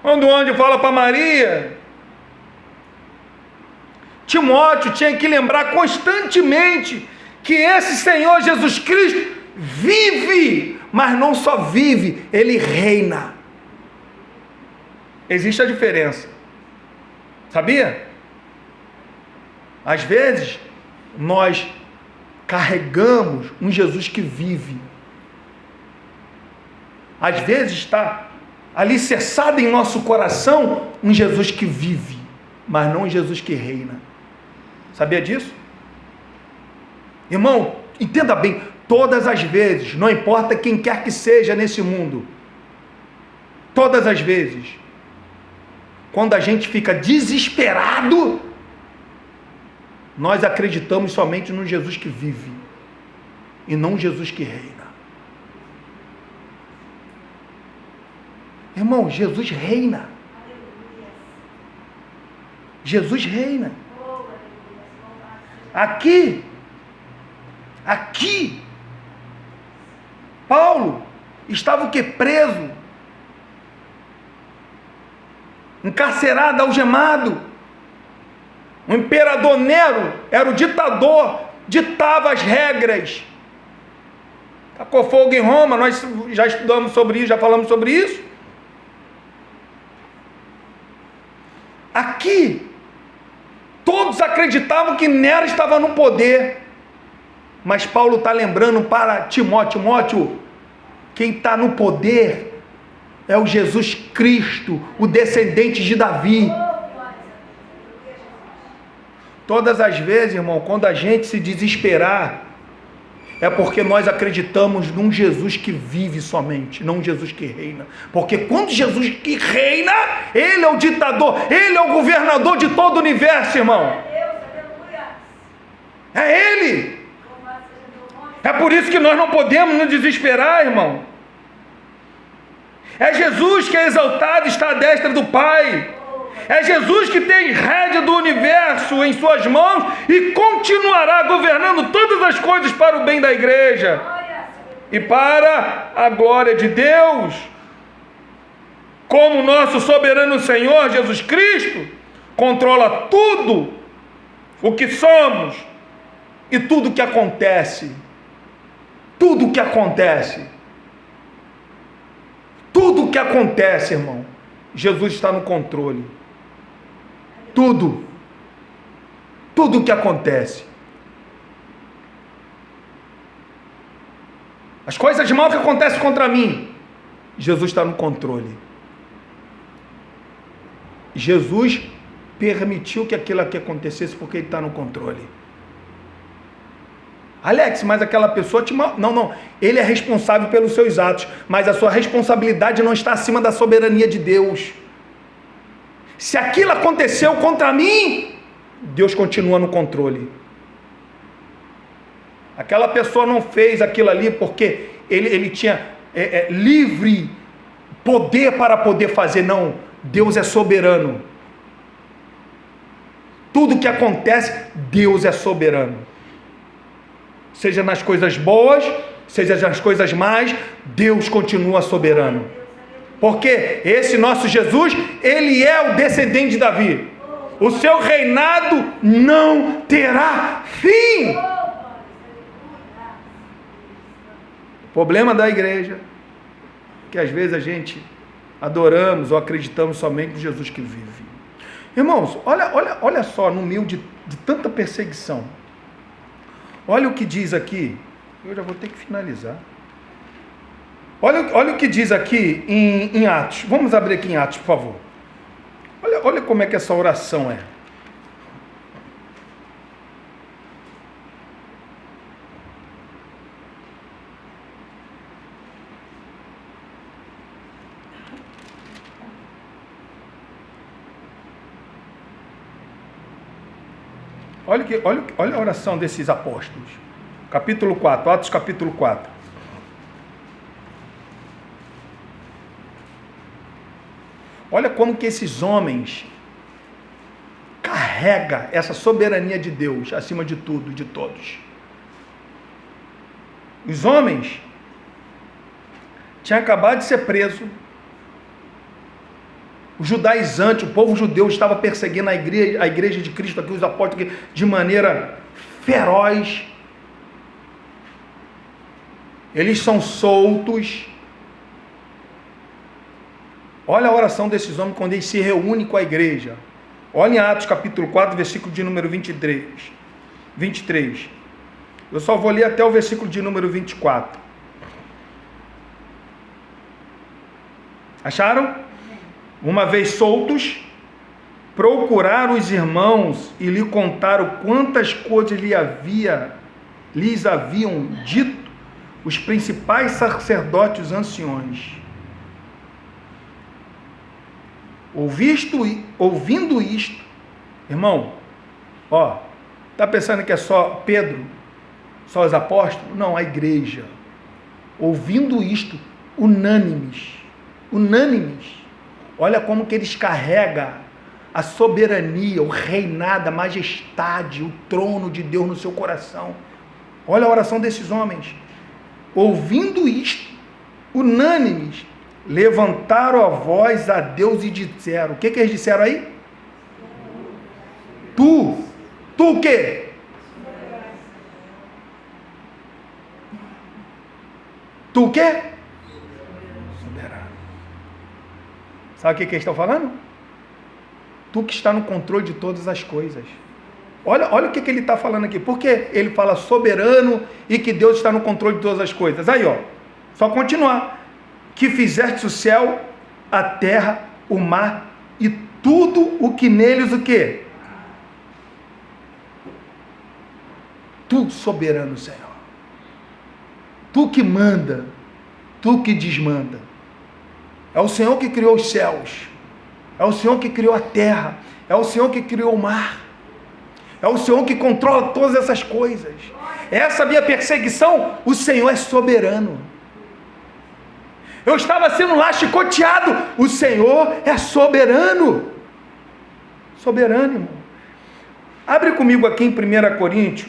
Speaker 1: Quando o anjo fala para Maria, Timóteo tinha que lembrar constantemente que esse Senhor Jesus Cristo vive, mas não só vive, ele reina. Existe a diferença, sabia? Às vezes nós carregamos um Jesus que vive, às vezes está alicerçado em nosso coração um Jesus que vive, mas não um Jesus que reina. Sabia disso? Irmão, entenda bem, todas as vezes, não importa quem quer que seja nesse mundo, todas as vezes, quando a gente fica desesperado, nós acreditamos somente no Jesus que vive, e não Jesus que reina. Irmão, Jesus reina. Jesus reina. Aqui, Paulo estava o que? Preso, encarcerado, algemado. O imperador Nero era o ditador, ditava as regras. Tacou fogo em Roma, nós já estudamos sobre isso, já falamos sobre isso. Aqui, todos acreditavam que Nero estava no poder, mas Paulo está lembrando para Timóteo, Timóteo, quem está no poder é o Jesus Cristo, o descendente de Davi. Todas as vezes, irmão, quando a gente se desesperar, é porque nós acreditamos num Jesus que vive somente, não um Jesus que reina. Porque quando Jesus que reina, ele é o ditador, ele é o governador de todo o universo, irmão. É ele. É por isso que nós não podemos nos desesperar, irmão. É Jesus que é exaltado, está à destra do Pai. É Jesus que tem rédea do universo em suas mãos e continuará governando todas as coisas para o bem da igreja. e para a glória de Deus. Como nosso soberano Senhor Jesus Cristo controla tudo o que somos e tudo o que acontece. Tudo o que acontece. Tudo o que acontece, irmão, Jesus está no controle. Tudo. Tudo o que acontece. As coisas mal que acontecem contra mim, Jesus está no controle. Jesus permitiu que aquilo aqui acontecesse porque Ele está no controle. Alex, mas aquela pessoa te mal... Não. Ele é responsável pelos seus atos, mas a sua responsabilidade não está acima da soberania de Deus. Se aquilo aconteceu contra mim, Deus continua no controle. Aquela pessoa não fez aquilo ali porque ele tinha livre poder para poder fazer. Não, Deus é soberano. Tudo que acontece, Deus é soberano. Seja nas coisas boas, seja nas coisas más, Deus continua soberano. Porque esse nosso Jesus, Ele é o descendente de Davi. O seu reinado não terá fim. O problema da igreja é que às vezes a gente adoramos ou acreditamos somente no Jesus que vive. Irmãos, olha só, no meio de tanta perseguição. Olha o que diz aqui. Eu já vou ter que finalizar. Olha o que diz aqui em Atos. Vamos abrir aqui em Atos, por favor. Olha como é que essa oração é. Olha a oração desses apóstolos. Capítulo 4, Atos capítulo 4. Olha como que esses homens carregam essa soberania de Deus acima de tudo e de todos. Os homens tinham acabado de ser presos. Os judaizantes, o povo judeu estava perseguindo a igreja de Cristo aqui, os apóstolos aqui, de maneira feroz. Eles são soltos. Olha a oração desses homens quando eles se reúnem com a igreja. Olha em Atos capítulo 4, versículo de número 23. Eu só vou ler até o versículo de número 24. Acharam? Uma vez soltos, procuraram os irmãos e lhe contaram quantas coisas lhes haviam dito os principais sacerdotes anciões. Ouvindo isto, irmão, está pensando que é só Pedro, só os apóstolos? Não, a igreja. Ouvindo isto, unânimes. Olha como que eles carregam a soberania, o reinado, a majestade, o trono de Deus no seu coração. Olha a oração desses homens. Ouvindo isto, unânimes, levantaram a voz a Deus e disseram. O que eles disseram aí? Tu o quê? Tu o quê? Sabe o que eles estão falando? Tu que está no controle de todas as coisas. Olha o que ele está falando aqui. Porque ele fala soberano e que Deus está no controle de todas as coisas. Aí, só continuar. Que fizeste o céu, a terra, o mar e tudo o que neles o quê? Tu, soberano Senhor. Tu que manda. Tu que desmanda. É o Senhor que criou os céus. É o Senhor que criou a terra. É o Senhor que criou o mar. É o Senhor que controla todas essas coisas. Essa minha perseguição, o Senhor é soberano. Eu estava sendo lá chicoteado. O Senhor é soberano. Soberano, irmão. Abre comigo aqui em 1 Coríntios.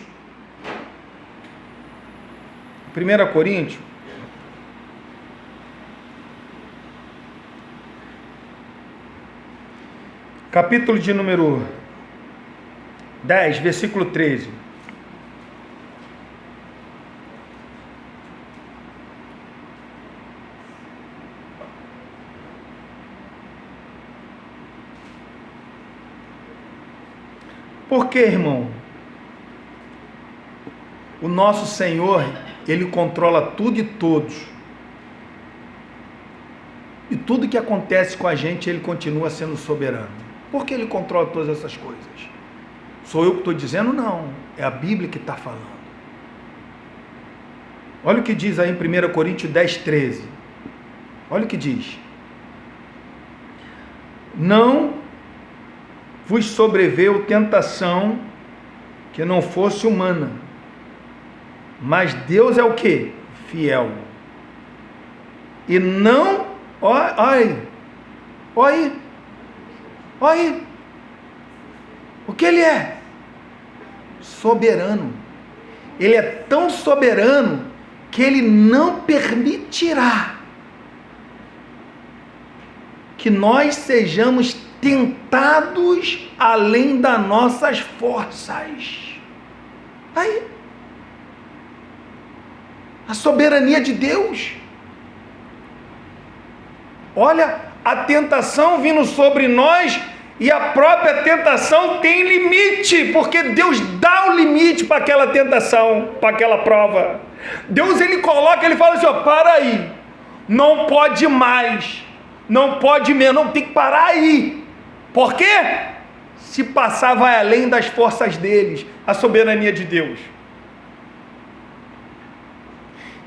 Speaker 1: 1 Coríntios. capítulo de número 10, versículo 13. Por que, irmão? O nosso Senhor, Ele controla tudo e todos. E tudo que acontece com a gente, Ele continua sendo soberano. Por que Ele controla todas essas coisas? Sou eu que estou dizendo? Não. É a Bíblia que está falando. Olha o que diz aí em 1 Coríntios 10, 13. Olha o que diz. Não vos sobreveio tentação que não fosse humana, mas Deus é o quê? Fiel. E não, olha aí, o que Ele é? Soberano. Ele é tão soberano que Ele não permitirá que nós sejamos tentados além das nossas forças. Aí, a soberania de Deus. Olha, a tentação vindo sobre nós, e a própria tentação tem limite, porque Deus dá o limite para aquela tentação, para aquela prova. Deus, Ele coloca, Ele fala assim, ó, para aí, não pode mais, não pode menos, não, tem que parar aí. Por quê? Se passar vai além das forças deles, a soberania de Deus.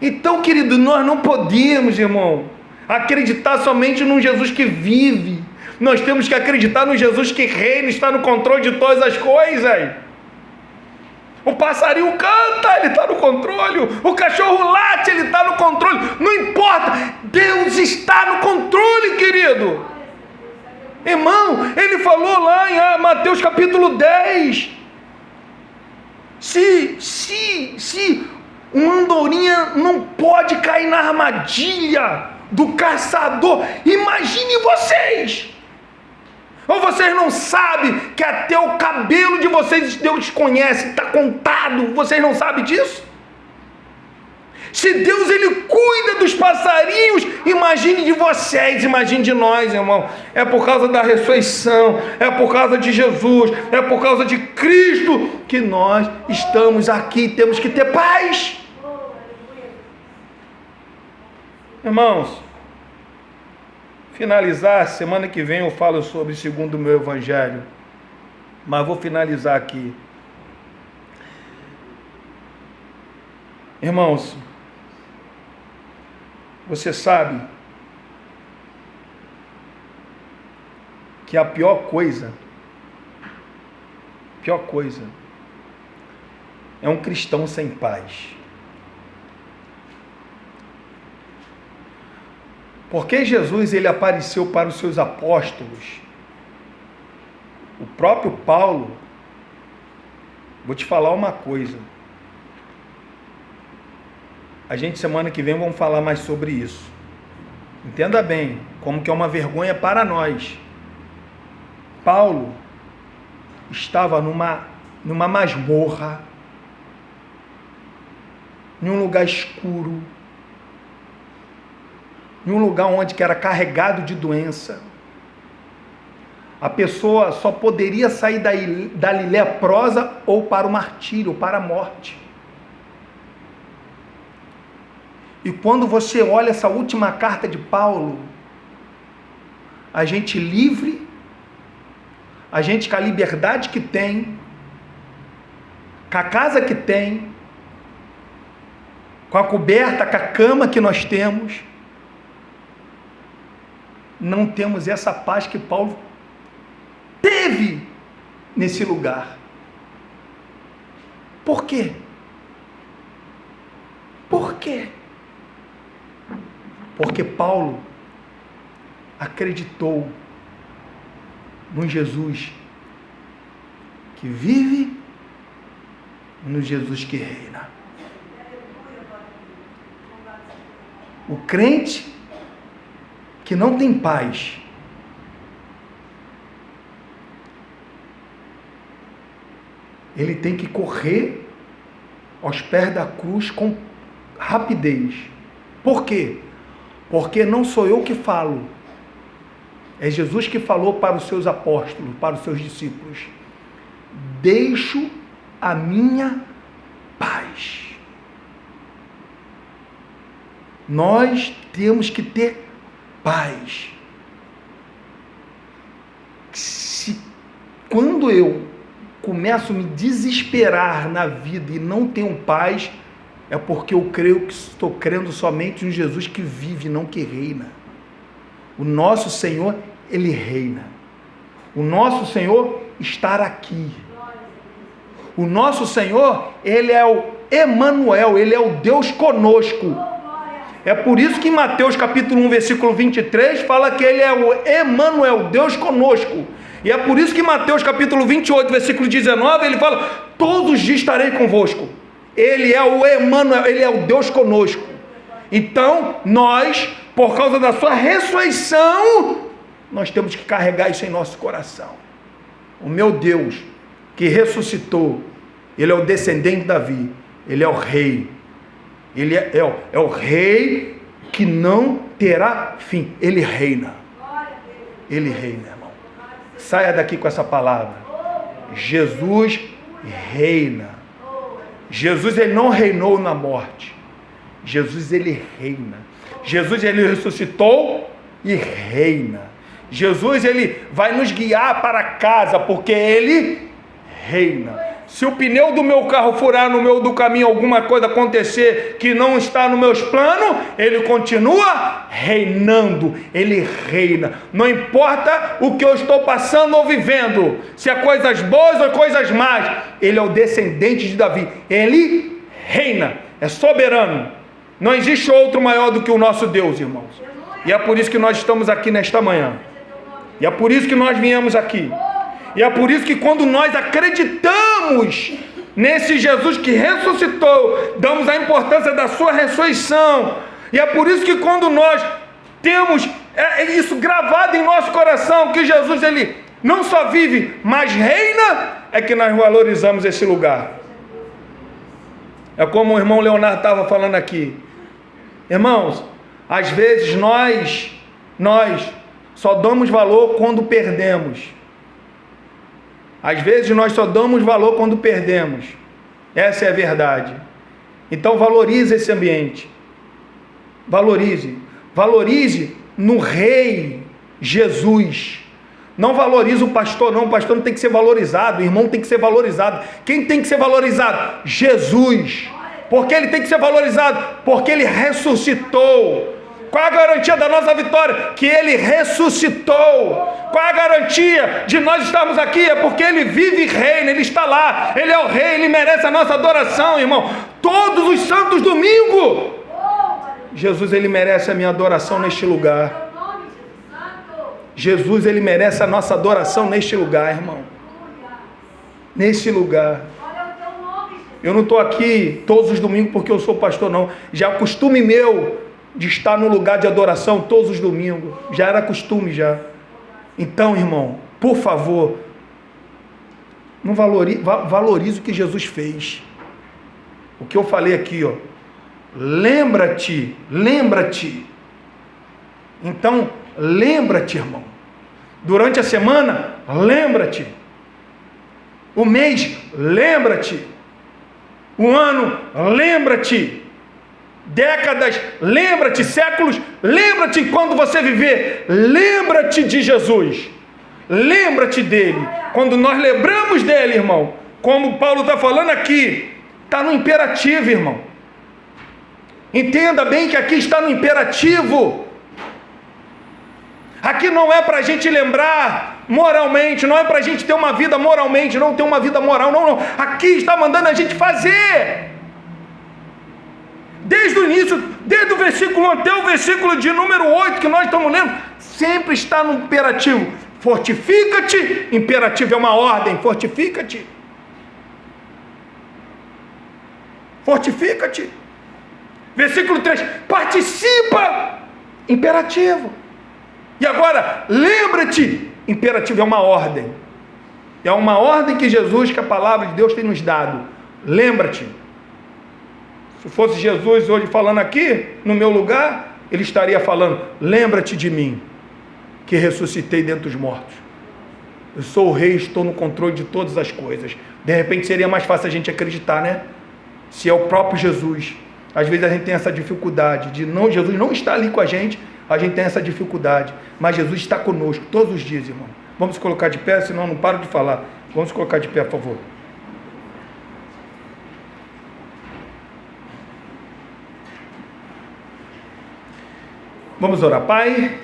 Speaker 1: Então, querido, nós não podemos, irmão, acreditar somente num Jesus que vive. Nós temos que acreditar no Jesus que reina, está no controle de todas as coisas. O passarinho canta, ele está no controle. O cachorro late, ele está no controle. Não importa, Deus está no controle, querido. Irmão, ele falou lá em Mateus capítulo 10. Se uma andorinha não pode cair na armadilha do caçador, imagine vocês. Ou vocês não sabem que até o cabelo de vocês Deus conhece, está contado, vocês não sabem disso? Se Deus, Ele cuida dos passarinhos, imagine de vocês, imagine de nós, irmão. É por causa da ressurreição, é por causa de Jesus, é por causa de Cristo que nós estamos aqui, temos que ter paz. Irmãos, finalizar, semana que vem eu falo sobre segundo o meu evangelho, mas vou finalizar aqui. Irmãos, você sabe que a pior coisa é um cristão sem paz. Porque Jesus, ele apareceu para os seus apóstolos. O próprio Paulo, vou te falar uma coisa. A gente semana que vem vamos falar mais sobre isso. Entenda bem, como que é uma vergonha para nós. Paulo estava numa masmorra, em um lugar escuro, em um lugar onde que era carregado de doença. A pessoa só poderia sair dali leprosa ou para o martírio, ou para a morte. E quando você olha essa última carta de Paulo, a gente livre, a gente com a liberdade que tem, com a casa que tem, com a coberta, com a cama que nós temos, não temos essa paz que Paulo teve nesse lugar. Por quê? Por quê? Porque Paulo acreditou no Jesus que vive e no Jesus que reina. O crente que não tem paz ele tem que correr aos pés da cruz com rapidez. Por quê? Porque não sou eu que falo, é Jesus que falou para os seus apóstolos, para os seus discípulos: deixo a minha paz. Nós temos que ter paz. Quando eu começo a me desesperar na vida e não tenho paz, é porque eu creio que estou crendo somente em Jesus que vive, não que reina. O nosso Senhor, Ele reina. O nosso Senhor está aqui. O nosso Senhor, Ele é o Emanuel, Ele é o Deus conosco. É por isso que em Mateus capítulo 1, versículo 23, fala que Ele é o Emanuel, Deus conosco. E é por isso que em Mateus capítulo 28, versículo 19, Ele fala: todos os dias estarei convosco. Ele é o Emanuel, Ele é o Deus conosco. Então, nós, por causa da sua ressurreição, nós temos que carregar isso em nosso coração. O meu Deus, que ressuscitou, Ele é o descendente de Davi, Ele é o rei. Ele é o rei que não terá fim. Ele reina. Ele reina, irmão. Saia daqui com essa palavra. Jesus reina. Jesus, Ele não reinou na morte. Jesus, Ele reina. Jesus, Ele ressuscitou e reina. Jesus, Ele vai nos guiar para casa, porque Ele reina. Se o pneu do meu carro furar no meio do caminho, alguma coisa acontecer que não está nos meus planos, Ele continua reinando. Ele reina. Não importa o que eu estou passando ou vivendo, se é coisas boas ou coisas más, Ele é o descendente de Davi. Ele reina, é soberano. Não existe outro maior do que o nosso Deus, irmãos. E é por isso que nós estamos aqui nesta manhã. E é por isso que nós viemos aqui. E é por isso que quando nós acreditamos nesse Jesus que ressuscitou, damos a importância da sua ressurreição. E é por isso que quando nós temos isso gravado em nosso coração, que Jesus, Ele não só vive, mas reina, é que nós valorizamos esse lugar. É como o irmão Leonardo estava falando aqui. Irmãos, às vezes nós só damos valor quando perdemos. Às vezes nós só damos valor quando perdemos. Essa é a verdade. Então valorize esse ambiente. Valorize. Valorize no Rei Jesus. Não valorize o pastor, não. O pastor não tem que ser valorizado. O irmão tem que ser valorizado. Quem tem que ser valorizado? Jesus. Por que ele tem que ser valorizado? Porque ele ressuscitou. Qual a garantia da nossa vitória? Que Ele ressuscitou. Qual a garantia de nós estarmos aqui? É porque Ele vive e reina, Ele está lá. Ele é o Rei, Ele merece a nossa adoração, irmão. Todos os santos domingos, Jesus, Ele merece a minha adoração neste lugar. Jesus, Ele merece a nossa adoração neste lugar, irmão. Neste lugar. Eu não estou aqui todos os domingos porque eu sou pastor, não. Já é costume meu de estar no lugar de adoração todos os domingos. Já era costume, já. Então, irmão, por favor, não valorize o que Jesus fez. O que eu falei aqui, ó. Lembra-te. Então, lembra-te, irmão. Durante a semana, lembra-te. O mês, lembra-te. O ano, lembra-te. Décadas, lembra-te. Séculos, lembra-te. Quando você viver, lembra-te de Jesus. Lembra-te dele. Quando nós lembramos dele, irmão, como Paulo está falando aqui, está no imperativo, irmão. Entenda bem que aqui está no imperativo. Aqui não é para a gente lembrar moralmente, não é para a gente ter uma vida moralmente, não ter uma vida moral, não. Aqui está mandando a gente fazer. Desde o início, desde o versículo 1 até o versículo de número 8 que nós estamos lendo, sempre está no imperativo. Fortifica-te, imperativo é uma ordem, fortifica-te. Fortifica-te. Versículo 3, participa, imperativo. E agora, lembra-te, imperativo é uma ordem. É uma ordem que Jesus, que a palavra de Deus tem nos dado. Lembra-te. Se fosse Jesus hoje falando aqui, no meu lugar, ele estaria falando: lembra-te de mim, que ressuscitei dentre os mortos. Eu sou o rei, estou no controle de todas as coisas. De repente seria mais fácil a gente acreditar, né? Se é o próprio Jesus. Às vezes a gente tem essa dificuldade de não, Jesus não está ali com a gente tem essa dificuldade. Mas Jesus está conosco todos os dias, irmão. Vamos se colocar de pé, senão eu não paro de falar. Vamos se colocar de pé, por favor. Vamos orar. Pai,